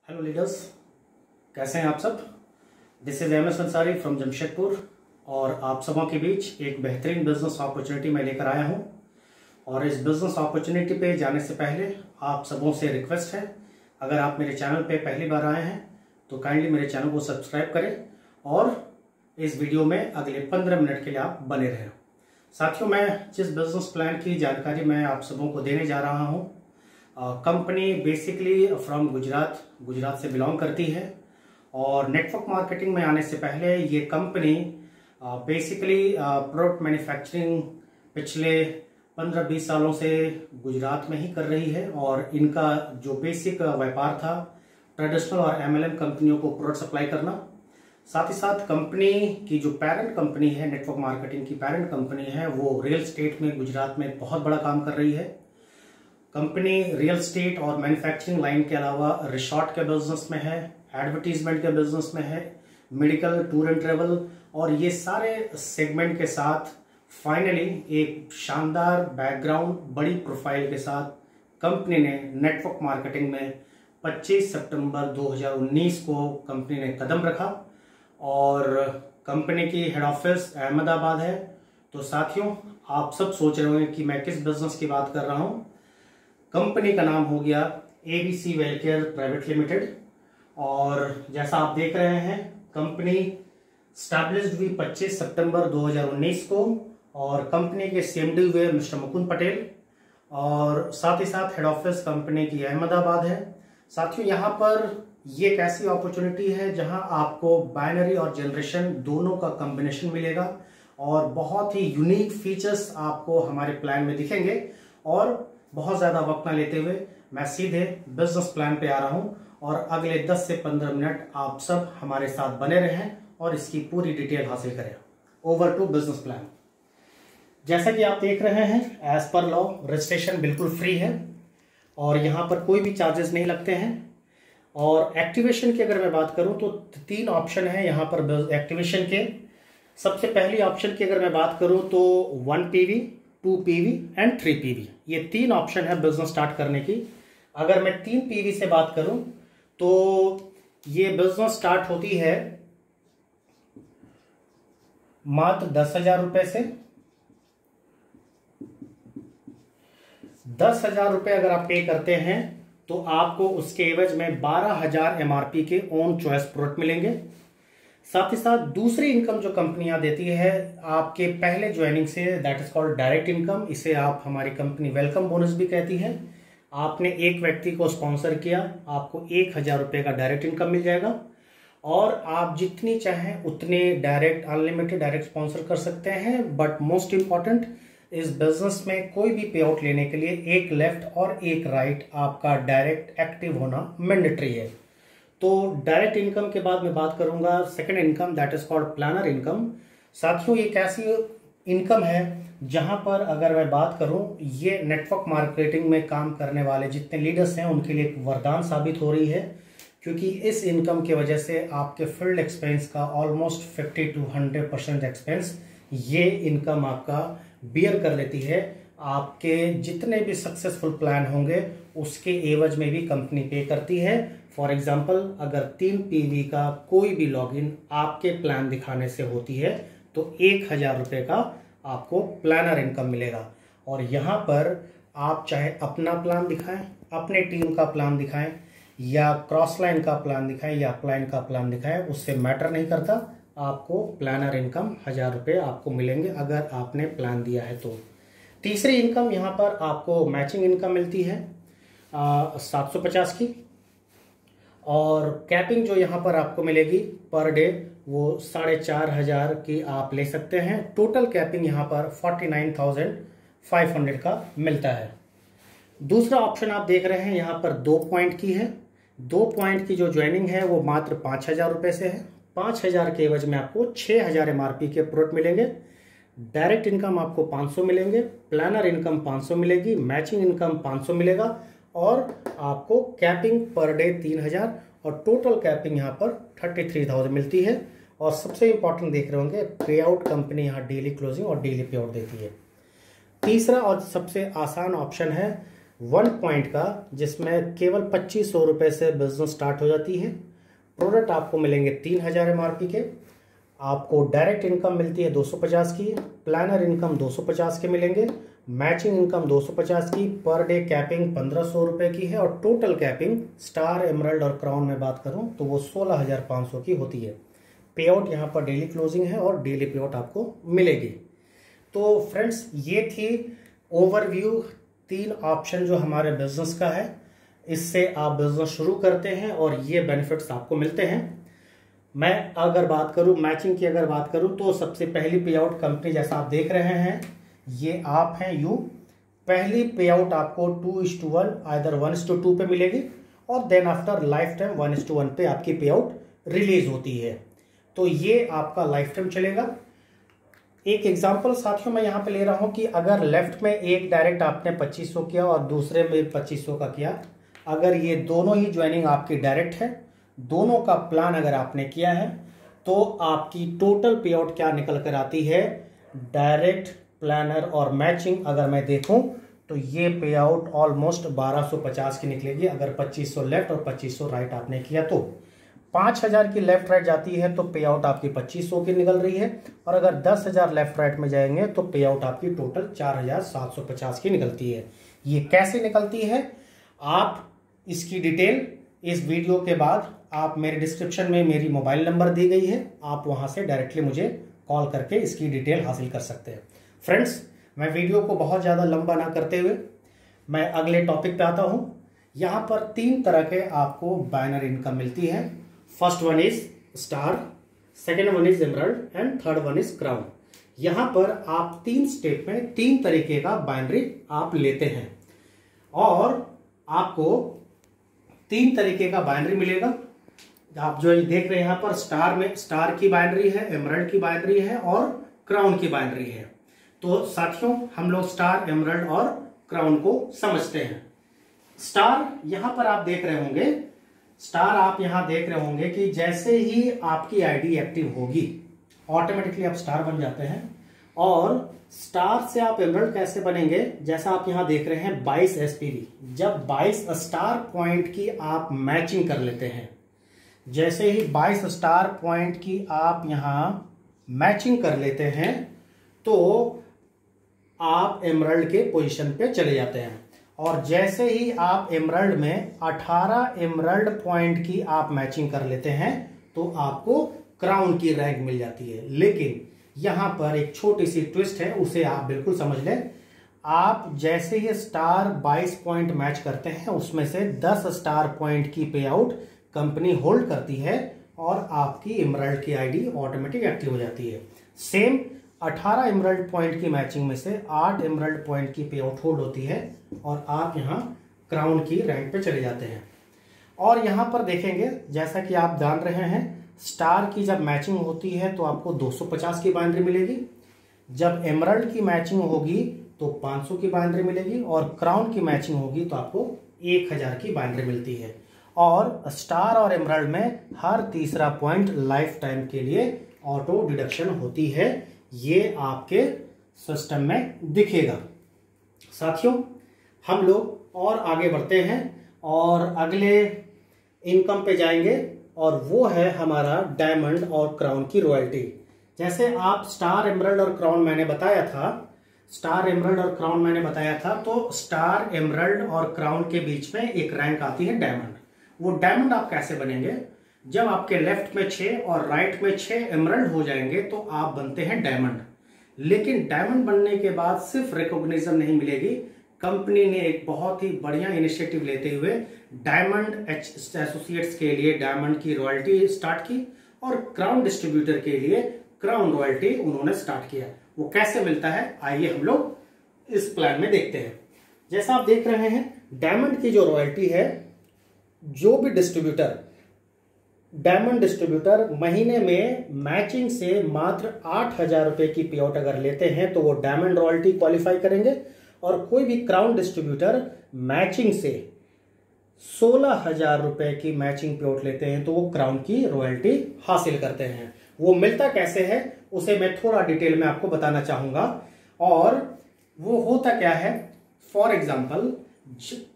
Hello leaders, कैसे हैं आप सब। This is M S Ansari from Jamshedpur और आप सबों के बीच एक बेहतरीन बिजनेस अपॉर्चुनिटी मैं लेकर आया हूं। और इस बिजनेस अपॉर्चुनिटी पे जाने से पहले आप सबों से रिक्वेस्ट है, अगर आप मेरे चैनल पे पहली बार आए हैं तो काइंडली मेरे चैनल को सब्सक्राइब करें और इस वीडियो में अगले 15 मिनट के लिए आप बने रहें। साथियों, मैं जिस बिजनेस प्लान की जानकारी मैं आप सबों को देने जा रहा हूं, कंपनी बेसिकली फ्रॉम गुजरात से बिलोंग करती है। और नेटवर्क मार्केटिंग में आने से पहले ये कंपनी बेसिकली प्रोडक्ट मैन्युफैक्चरिंग पिछले 15-20 सालों से गुजरात में ही कर रही है। और इनका जो बेसिक व्यापार था ट्रेडिशनल और एमएलएम कंपनियों को प्रोडक्ट सप्लाई करना। साथ ही साथ कंपनी की जो पेरेंट कंपनी है, नेटवर्क मार्केटिंग की पेरेंट कंपनी है, वो रियल एस्टेट में गुजरात में बहुत बड़ा काम कर रही है। कंपनी रियल एस्टेट और मैन्युफैक्चरिंग लाइन के अलावा रिसोर्ट के बिजनेस में है, एडवर्टीजमेंट के बिजनेस में है, मेडिकल, टूर एंड ट्रेवल और ये सारे सेगमेंट के साथ फाइनली एक शानदार बैकग्राउंड, बड़ी प्रोफाइल के साथ कंपनी ने नेटवर्क मार्केटिंग में 25 सितंबर 2019 को कंपनी ने कदम रखा। और कंपनी की हेड ऑफिस अहमदाबाद है। तो साथियों, आप सब सोच रहे होंगे कि मैं किस बिजनेस की बात कर रहा हूं। कंपनी का नाम हो गया ABC वेलकेयर प्राइवेट लिमिटेड। और जैसा आप देख रहे हैं, कंपनी स्टैब्लिश्ड हुई 25 सितंबर 2019 को और कंपनी के CMD हुए मिस्टर मुकुंद पटेल। और साथ ही साथ हेड ऑफिस कंपनी की अहमदाबाद है। साथियों, यहाँ पर ये एक ऐसी अपॉर्चुनिटी है जहां आपको बाइनरी और जनरेशन दोनों का कॉम्बिनेशन मिलेगा और बहुत ही यूनिक फीचर्स आपको हमारे प्लान में दिखेंगे। और बहुत ज्यादा वक्त ना लेते हुए मैं सीधे बिजनेस प्लान पे आ रहा हूं और अगले 10 से 15 मिनट आप सब हमारे साथ बने रहें और इसकी पूरी डिटेल हासिल करें। Over to business plan. जैसा कि आप देख रहे हैं, एज पर लॉ रजिस्ट्रेशन बिल्कुल फ्री है और यहां पर कोई भी चार्जेस नहीं लगते हैं। और एक्टिवेशन की अगर मैं बात करूं तो 3 ऑप्शन है यहां पर एक्टिवेशन के। सबसे पहली ऑप्शन की अगर मैं बात करूं तो 1 PV, 2 PV एंड 3 PV, ये 3 ऑप्शन है बिजनेस स्टार्ट करने की। अगर मैं 3 PV से बात करूं तो ये बिजनेस स्टार्ट होती है मात्र 10,000 रुपए से। 10,000 रुपए अगर आप पे करते हैं तो आपको उसके एवज में 12,000 MRP के ओन चॉइस प्रोडक्ट मिलेंगे। साथ ही साथ दूसरी इनकम जो कंपनियां देती है आपके पहले ज्वाइनिंग से, that is called direct income. इसे आप हमारी कंपनी वेलकम बोनस भी कहती है। आपने एक व्यक्ति को स्पॉन्सर किया, आपको 1,000 रुपए का डायरेक्ट इनकम मिल जाएगा और आप जितनी चाहें उतने डायरेक्ट, अनलिमिटेड डायरेक्ट स्पॉन्सर कर सकते हैं। बट मोस्ट इंपॉर्टेंट, इस बिजनेस में कोई भी पे आउट लेने के लिए एक लेफ्ट और एक राइट आपका डायरेक्ट एक्टिव होना मैंडेटरी है। तो डायरेक्ट इनकम के बाद मैं बात करूंगा second income, that is called planner income. साथियों, ये कैसी इनकम है जहां पर अगर मैं बात करूं, ये नेटवर्क मार्केटिंग में काम करने वाले जितने लीडर्स हैं उनके लिए एक वरदान साबित हो रही है। क्योंकि इस इनकम की वजह से आपके फील्ड एक्सपेंस का ऑलमोस्ट 50 to 100% एक्सपेंस ये इनकम आपका बियर कर लेती है। आपके जितने भी सक्सेसफुल प्लान होंगे उसके एवज में भी कंपनी पे करती है। फॉर एग्जाम्पल, अगर 3 PV का कोई भी लॉगिन आपके प्लान दिखाने से होती है तो 1,000 रुपए का आपको प्लानर इनकम मिलेगा। और यहां पर आप चाहे अपना प्लान दिखाएं, अपने टीम का प्लान दिखाएं या क्रॉस लाइन का प्लान दिखाएं या अपलाइन का प्लान दिखाएं, उससे मैटर नहीं करता, आपको प्लानर इनकम 1,000 रुपए आपको मिलेंगे अगर आपने प्लान दिया है तो। तीसरी इनकम यहाँ पर आपको मैचिंग इनकम मिलती है 750 की। और कैपिंग जो यहाँ पर आपको मिलेगी पर डे वो 4,500 की आप ले सकते हैं। टोटल कैपिंग यहाँ पर 49,500 का मिलता है। दूसरा ऑप्शन आप देख रहे हैं यहाँ पर 2 पॉइंट की है। 2 पॉइंट की जो ज्वाइनिंग है वो मात्र 5,000 रुपए से है। 5,000 के एवज में आपको 6,000 MRP के प्रोडक्ट मिलेंगे। डायरेक्ट इनकम आपको 500 मिलेंगे, प्लानर इनकम 500 मिलेगी, मैचिंग इनकम 500 मिलेगा और आपको कैपिंग पर डे 3,000 और टोटल कैपिंग यहाँ पर 33,000 मिलती है। और सबसे इंपॉर्टेंट देख रहे होंगे, पे आउट कंपनी यहाँ डेली क्लोजिंग और डेली पे आउट देती है। तीसरा और सबसे आसान ऑप्शन है 1 पॉइंट का, जिसमें केवल 2500 रुपये से बिजनेस स्टार्ट हो जाती है। प्रोडक्ट आपको मिलेंगे 3000 MRP के। आपको डायरेक्ट इनकम मिलती है 250 की, प्लानर इनकम 250 के मिलेंगे, मैचिंग इनकम 250 की, पर डे कैपिंग 1500 रुपये की है, और टोटल कैपिंग स्टार, एमरल्ड और क्राउन में बात करूं तो वो 16500 की होती है। पे आउट यहाँ पर डेली क्लोजिंग है और डेली पे आउट आपको मिलेगी। तो फ्रेंड्स, ये थी ओवरव्यू 3 ऑप्शन जो हमारे बिजनेस का है। इससे आप बिजनेस शुरू करते हैं और ये बेनिफिट्स आपको मिलते हैं। मैं अगर बात करूं मैचिंग की, अगर बात करूं तो सबसे पहली पे आउट कंपनी जैसा आप देख रहे हैं, ये आप हैं यू। पहली पे आउट आपको 2:1 आइदर 1:2 पे मिलेगी, और देन आफ्टर लाइफ टाइम 1:1 पे आपकी पे आउट रिलीज होती है। तो ये आपका लाइफ टाइम चलेगा। एक एग्जांपल साथियों मैं यहाँ पे ले रहा हूं कि अगर लेफ्ट में एक डायरेक्ट आपने 2500 किया और दूसरे में 2500 का किया, अगर ये दोनों ही ज्वाइनिंग आपकी डायरेक्ट है, दोनों का प्लान अगर आपने किया है, तो आपकी टोटल पे आउट क्या निकल कर आती है, डायरेक्ट, प्लानर और मैचिंग अगर मैं देखूं तो ये पे आउट ऑलमोस्ट 1250 की निकलेगी। अगर 2500 लेफ्ट और 2500 राइट आपने किया तो 5000 की लेफ्ट राइट जाती है तो पे आउट आपकी 2500 की निकल रही है, और अगर 10,000 लेफ्ट राइट में जाएंगे तो पे आउट आपकी टोटल 4750 की निकलती है। ये कैसे निकलती है, आप इसकी डिटेल इस वीडियो के बाद आप मेरे डिस्क्रिप्शन में मेरी मोबाइल नंबर दी गई है, आप वहां से डायरेक्टली मुझे कॉल करके इसकी डिटेल हासिल कर सकते हैं। फ्रेंड्स, मैं वीडियो को बहुत ज़्यादा लंबा ना करते हुए मैं अगले टॉपिक पे आता हूं। यहां पर 3 तरह के आपको बाइनरी इनकम मिलती है। First one is star, second one is emerald and third one is crown. यहां पर आप 3 स्टेप में 3 तरीके का बाइनरी आप लेते हैं, और आपको 3 तरीके का बाइनरी मिलेगा। आप जो देख रहे हैं यहां पर स्टार में, स्टार की बाइनरी है, एमरल्ड की बाइनरी है और क्राउन की बाइनरी है। तो साथियों, हम लोग स्टार, एमरल्ड और क्राउन को समझते हैं। स्टार यहां पर आप देख रहे होंगे, स्टार आप यहां देख रहे होंगे कि जैसे ही आपकी आईडी एक्टिव होगी ऑटोमेटिकली आप स्टार बन जाते हैं। और स्टार से आप एमरल्ड कैसे बनेंगे, जैसा आप यहां देख रहे हैं 22 SPV। जब 22 स्टार पॉइंट की आप मैचिंग कर लेते हैं, जैसे ही 22 स्टार पॉइंट की आप यहां मैचिंग कर लेते हैं तो आप एमरल्ड के पोजीशन पे चले जाते हैं। और जैसे ही आप एमरल्ड में 18 एमरल्ड पॉइंट की आप मैचिंग कर लेते हैं तो आपको क्राउन की रैंक मिल जाती है। लेकिन यहां पर एक छोटी सी ट्विस्ट है, उसे आप बिल्कुल समझ लें। आप जैसे ही स्टार 22 पॉइंट मैच करते हैं, उसमें से 10 स्टार पॉइंट की पे आउट कंपनी होल्ड करती है और आपकी एमरल्ड की आईडी ऑटोमेटिक एक्टिव हो जाती है। सेम 18 एमरल्ड पॉइंट की मैचिंग में से 8 एमरल्ड पॉइंट की पे आउट होल्ड होती है और आप यहां क्राउन की रैंक पे चले जाते हैं। और यहां पर देखेंगे, जैसा कि आप जान रहे हैं, स्टार की जब मैचिंग होती है तो आपको 250 की बाइनरी मिलेगी, जब एमरल्ड की मैचिंग होगी तो 500 की बाइनरी मिलेगी, और क्राउन की मैचिंग होगी तो आपको 1000 की बाइनरी मिलती है। और स्टार और एमरल्ड में हर तीसरा पॉइंट लाइफ टाइम के लिए ऑटो डिडक्शन होती है। ये आपके सिस्टम में दिखेगा। साथियों, हम लोग और आगे बढ़ते हैं और अगले इनकम पे जाएंगे, और वो है हमारा डायमंड और क्राउन की रॉयल्टी। जैसे आप स्टार, एमरल्ड और क्राउन मैंने बताया था, स्टार, एमरल्ड और क्राउन मैंने बताया था, तो स्टार, एमरल्ड और क्राउन के बीच में एक रैंक आती है डायमंड। वो डायमंड आप कैसे बनेंगे, जब आपके लेफ्ट में 6 और राइट में 6 एमरल्ड हो जाएंगे तो आप बनते हैं डायमंड। लेकिन डायमंड बनने के बाद सिर्फ रिकॉग्निशन नहीं मिलेगी, कंपनी ने एक बहुत ही बढ़िया इनिशिएटिव लेते हुए डायमंड एसोसिएट्स के लिए डायमंड की रॉयल्टी स्टार्ट की, और क्राउन डिस्ट्रीब्यूटर के लिए क्राउन रॉयल्टी उन्होंने स्टार्ट किया। वो कैसे मिलता है, आइए हम लोग इस प्लान में देखते हैं। जैसा आप देख रहे हैं, डायमंड की जो रॉयल्टी है, जो भी डिस्ट्रीब्यूटर, डायमंड डिस्ट्रीब्यूटर महीने में मैचिंग से मात्र 8000 रुपए की पे आउट अगर लेते हैं तो वो डायमंड रॉयल्टी क्वालिफाई करेंगे, और कोई भी क्राउन डिस्ट्रीब्यूटर मैचिंग से 16000 रुपए की मैचिंग पे आउट लेते हैं तो वो क्राउन की रॉयल्टी हासिल करते हैं। वो मिलता कैसे है उसे मैं थोड़ा डिटेल में आपको बताना चाहूंगा। और वो होता क्या है, फॉर एग्जाम्पल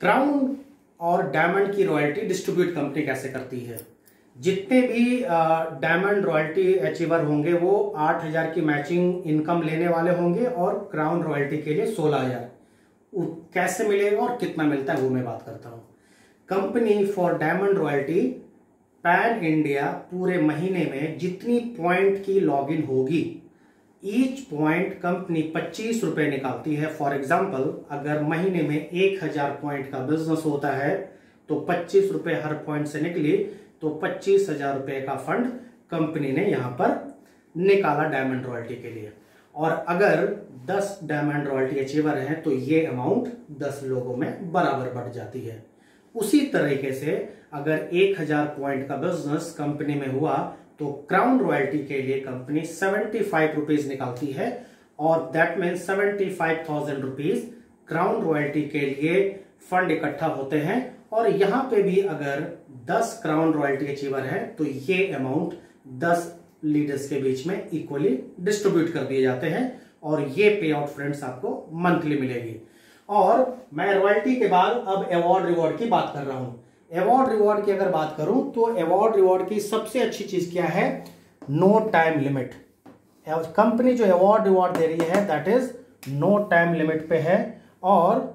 क्राउन और डायमंड की रॉयल्टी डिस्ट्रीब्यूट कंपनी कैसे करती है। जितने भी डायमंड रॉयल्टी अचीवर होंगे वो 8,000 की मैचिंग इनकम लेने वाले होंगे और क्राउन रॉयल्टी के लिए 16,000। कैसे मिलेगा और कितना मिलता है वो मैं बात करता हूं। Company for diamond royalty pan India पूरे महीने में जितनी पॉइंट की लॉगिन होगी, ईच पॉइंट कंपनी 25 रुपए निकालती है। फॉर एग्जाम्पल, अगर महीने में 1,000 पॉइंट का बिजनेस होता है तो 25 रुपए हर पॉइंट से निकली तो 25,000 रुपए का फंड कंपनी ने यहां पर निकाला डायमंड रॉयल्टी के लिए। और अगर 10 डायमंड रॉयल्टी अचीवर हैं तो ये अमाउंट 10 लोगों में बराबर बढ़ जाती है। उसी तरीके से अगर 1,000 पॉइंट का बिजनेस कंपनी में हुआ तो क्राउन रॉयल्टी के लिए कंपनी 75 रुपीज निकालती है और that mean 75,000 rupees crown royalty के लिए फंड इकट्ठा होते हैं। और यहां पे भी अगर 10 क्राउन रॉयल्टी अचीवर है तो ये अमाउंट 10 लीडर्स के बीच में इक्वली डिस्ट्रीब्यूट कर दिए जाते हैं और ये पे आउट फ्रेंड्स आपको मंथली मिलेगी। और मैं रॉयल्टी के बाद अब अवार्ड रिवॉर्ड की बात कर रहा हूं। अवार्ड रिवॉर्ड की अगर बात करूं तो अवार्ड रिवॉर्ड की सबसे अच्छी चीज क्या है, नो टाइम लिमिट। कंपनी जो अवार्ड रिवॉर्ड दे रही है that is no time limit पे है। और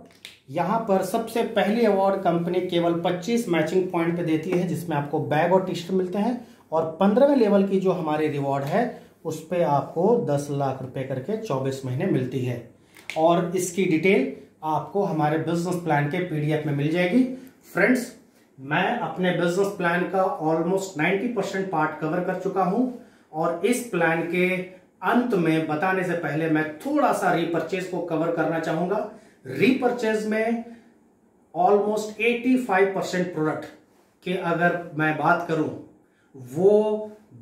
यहां पर सबसे पहली अवार्ड कंपनी केवल 25 मैचिंग पॉइंट पे देती है जिसमें आपको बैग और टी शर्ट मिलते हैं। और 15वें लेवल की जो हमारी रिवॉर्ड है उस पे आपको 10 लाख रुपए करके 24 महीने मिलती है। और इसकी डिटेल आपको हमारे बिजनेस प्लान के पीडीएफ में मिल जाएगी। फ्रेंड्स, मैं अपने बिजनेस प्लान का ऑलमोस्ट 90% पार्ट कवर कर चुका हूं और इस प्लान के अंत में बताने से पहले मैं थोड़ा सा रीपर्चेज को कवर करना चाहूंगा। रीपर्चेज में ऑलमोस्ट 85% प्रोडक्ट के अगर मैं बात करूं वो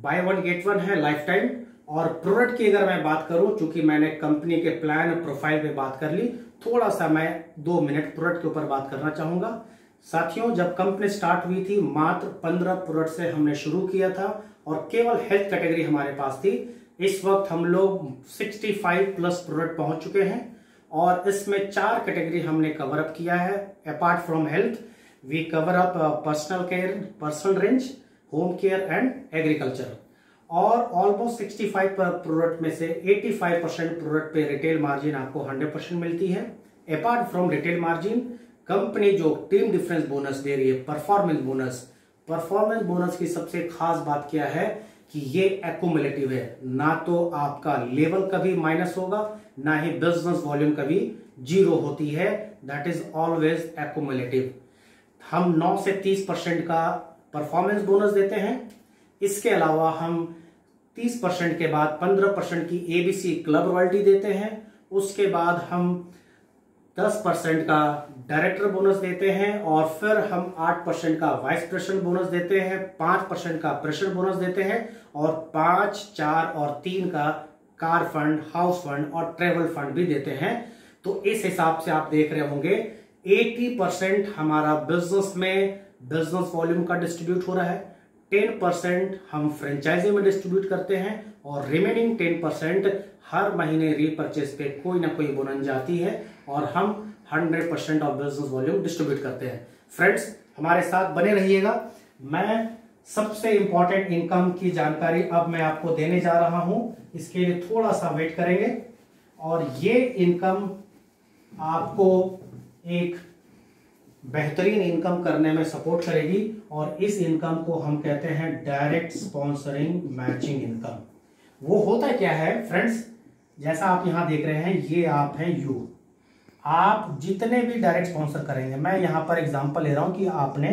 बाय वन गेट वन है लाइफ टाइम। और प्रोडक्ट की अगर मैं बात करूं, चूंकि मैंने कंपनी के प्लान और प्रोफाइल पे बात कर ली, थोड़ा सा मैं 2 मिनट प्रोडक्ट के ऊपर बात करना चाहूंगा। साथियों, जब कंपनी स्टार्ट हुई थी मात्र 15 प्रोडक्ट से हमने शुरू किया था और केवल हेल्थ कैटेगरी हमारे पास थी। इस वक्त हम लोग 65 प्लस प्रोडक्ट पहुंच चुके हैं और इसमें 4 कैटेगरी हमने कवर अप किया है। Apart from health we cover up personal care, personal range, home care and agriculture. और ऑलमोस्ट 65 प्रोडक्ट में से 85% प्रोडक्ट पे रिटेल मार्जिन आपको 100% मिलती है। Apart from retail margin, company जो टीम डिफरेंस बोनस दे रही है, परफॉर्मेंस बोनस। परफॉर्मेंस बोनस की सबसे खास बात क्या है कि ये एक्यूमुलेटिव है, ना तो आपका लेवल कभी माइनस होगा ना ही बिजनेस वॉल्यूम कभी जीरो होती है, दैट इज ऑलवेज एक्यूमुलेटिव। हम 9 से 30% का परफॉर्मेंस बोनस देते हैं। इसके अलावा हम 30% के बाद 15% की एबीसी क्लब रॉयल्टी देते हैं। उसके बाद हम 10% का डायरेक्टर बोनस देते हैं और फिर हम 8% का वाइस प्रेसिडेंट बोनस देते हैं, 5% का प्रेसिडेंट बोनस देते हैं और 5, 4 और 3 का कार फंड, हाउस फंड और ट्रेवल फंड भी देते हैं। तो इस हिसाब से आप देख रहे होंगे 80% हमारा बिजनेस में बिजनेस वॉल्यूम का डिस्ट्रीब्यूट हो रहा है, 10% हम फ्रेंचाइजी में डिस्ट्रीब्यूट करते हैं और रिमेनिंग 10% हर महीने रीपरचेज पे कोई ना कोई बोनस जाती है और हम 100% ऑफ बिजनेस वॉल्यूम डिस्ट्रीब्यूट करते हैं। फ्रेंड्स, हमारे साथ बने रहिएगा। मैं सबसे इंपॉर्टेंट इनकम की जानकारी अब मैं आपको देने जा रहा हूं, इसके लिए थोड़ा सा वेट करेंगे। और ये इनकम आपको एक बेहतरीन इनकम करने में सपोर्ट करेगी और इस इनकम को हम कहते हैं डायरेक्ट स्पॉन्सरिंग मैचिंग इनकम। वो होता क्या है फ्रेंड्स, जैसा आप यहां देख रहे हैं, ये आप हैं यू। आप जितने भी डायरेक्ट स्पॉन्सर करेंगे, मैं यहां पर एग्जांपल ले रहा हूं कि आपने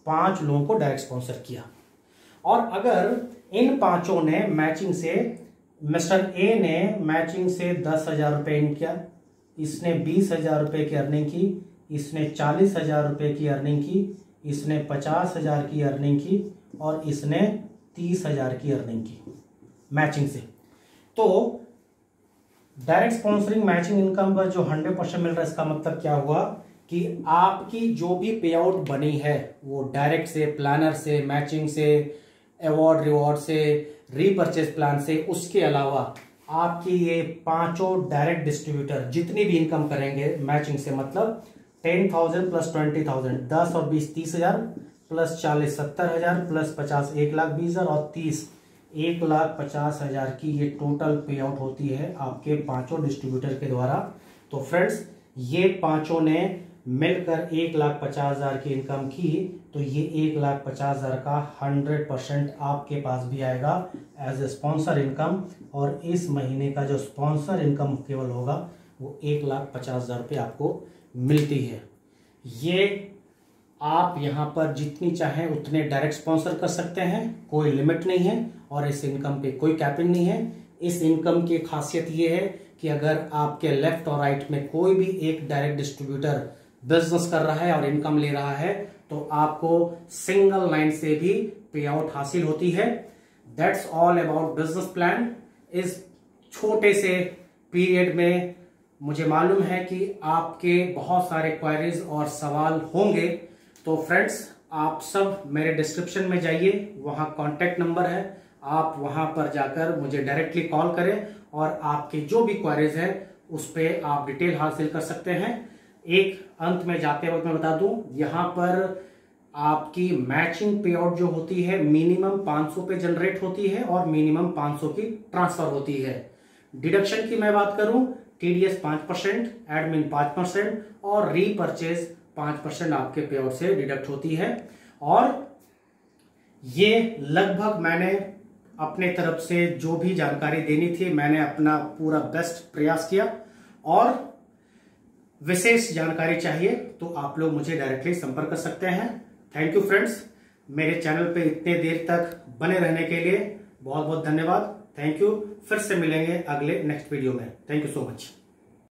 5 लोगों को डायरेक्ट स्पॉन्सर किया और अगर इन 5 ने मैचिंग से, मिस्टर ए ने मैचिंग से 10,000 रुपए इन किया, इसने 20,000 रुपए की अर्निंग की, इसने 40,000 रुपए की अर्निंग की, इसने 50,000 की अर्निंग की और इसने 30,000 की अर्निंग की मैचिंग से। तो डायरेक्ट स्पॉन्सरिंग मैचिंग इनकम का जो 100% मिल रहा है, इसका मतलब क्या हुआ कि आपकी जो भी पे आउट बनी है वो डायरेक्ट से, प्लानर से, मैचिंग से, अवार्ड रिवॉर्ड से, रीपरचेज प्लान से, उसके अलावा आपकी ये 5 डायरेक्ट डिस्ट्रीब्यूटर जितनी भी इनकम करेंगे मैचिंग से, मतलब 10,000 प्लस 20,000, 10 और 20 30,000 प्लस 40 70,000 प्लस 50 1,20,000 और 30 1,50,000 की ये टोटल पे आउट होती है आपके पांचों डिस्ट्रीब्यूटर के द्वारा। तो फ्रेंड्स ये पांचों ने मिलकर 1,50,000 की इनकम की, तो ये 1,50,000 का 100% आपके पास भी आएगा एज ए स्पॉन्सर इनकम। और इस महीने का जो स्पॉन्सर इनकम केवल होगा वो 1,50,000 रुपये आपको मिलती है। ये आप यहाँ पर जितनी चाहें उतने डायरेक्ट स्पॉन्सर कर सकते हैं, कोई लिमिट नहीं है और इस इनकम पे कोई कैपिंग नहीं है। इस इनकम की खासियत ये है कि अगर आपके लेफ्ट और राइट में कोई भी एक डायरेक्ट डिस्ट्रीब्यूटर बिजनेस कर रहा है और इनकम ले रहा है तो आपको सिंगल लाइन से भी पे आउट हासिल होती है। That's all about business plan. इस छोटे से पीरियड में मुझे मालूम है कि आपके बहुत सारे क्वेरीज और सवाल होंगे, तो फ्रेंड्स आप सब मेरे डिस्क्रिप्शन में जाइए, वहां कॉन्टेक्ट नंबर है, आप वहां पर जाकर मुझे डायरेक्टली कॉल करें और आपके जो भी क्वेरीज है उस पर आप डिटेल हासिल कर सकते हैं। एक अंत में जाते वक्त मैं बता दूं, यहां पर आपकी मैचिंग पे आउट जो होती है मिनिमम 500 पे जनरेट होती है और मिनिमम 500 की ट्रांसफर होती है। डिडक्शन की मैं बात करूं, टीडीएस 5%, एडमिन 5% और रीपरचेज 5% आपके पे आउट से डिडक्ट होती है। और ये लगभग मैंने अपने तरफ से जो भी जानकारी देनी थी मैंने अपना पूरा बेस्ट प्रयास किया। और विशेष जानकारी चाहिए तो आप लोग मुझे डायरेक्टली संपर्क कर सकते हैं। थैंक यू फ्रेंड्स, मेरे चैनल पे इतने देर तक बने रहने के लिए बहुत बहुत धन्यवाद। Thank you. फिर से मिलेंगे अगले नेक्स्ट वीडियो में। Thank you so much.